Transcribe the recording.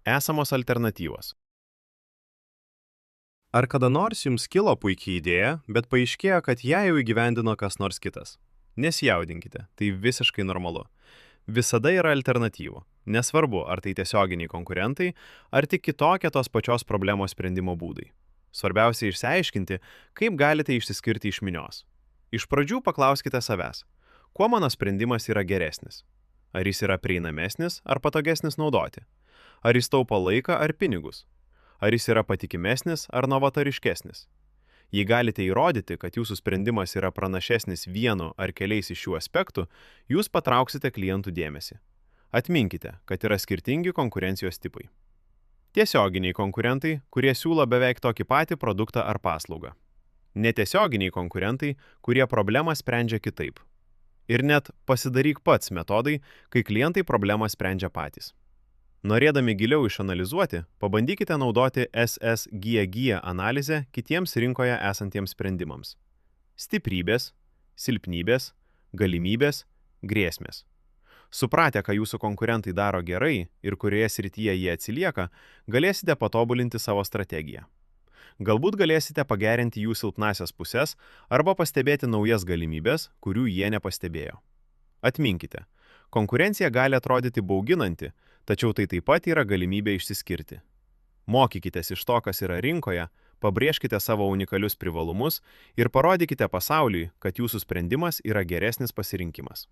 Esamos alternatyvos. Ar kada nors jums kilo puikiai idėja, bet paaiškėjo, kad ją jau įgyvendino kas nors kitas? Nesijaudinkite, tai visiškai normalu. Visada yra alternatyvų. Nesvarbu, ar tai tiesioginiai konkurentai, ar tik kitokie tos pačios problemos sprendimo būdai. Svarbiausia išsiaiškinti, kaip galite išsiskirti iš minios. Iš pradžių paklauskite savęs, kuo mano sprendimas yra geresnis? Ar jis yra prieinamesnis ar patogesnis naudoti? Ar jis taupo laiką ar pinigus? Ar jis yra patikimesnis ar novatariškesnis? Jei galite įrodyti, kad jūsų sprendimas yra pranašesnis vienu ar keliais iš šių aspektų, jūs patrauksite klientų dėmesį. Atminkite, kad yra skirtingi konkurencijos tipai. Tiesioginiai konkurentai, kurie siūlo beveik tokį patį produktą ar paslaugą. Netiesioginiai konkurentai, kurie problemą sprendžia kitaip. Ir net pasidaryk pats metodai, kai klientai problemą sprendžia patys. Norėdami giliau išanalizuoti, pabandykite naudoti SSGG analizę kitiems rinkoje esantiems sprendimams. Stiprybės, silpnybės, galimybės, grėsmės. Supratę, ką jūsų konkurentai daro gerai ir kurioje srityje jie atsilieka, galėsite patobulinti savo strategiją. Galbūt galėsite pagerinti jų silpnasias puses arba pastebėti naujas galimybės, kurių jie nepastebėjo. Atminkite, konkurencija gali atrodyti bauginanti, tačiau tai taip pat yra galimybė išsiskirti. Mokykitės iš to, kas yra rinkoje, pabrėžkite savo unikalius privalumus ir parodykite pasauliui, kad jūsų sprendimas yra geresnis pasirinkimas.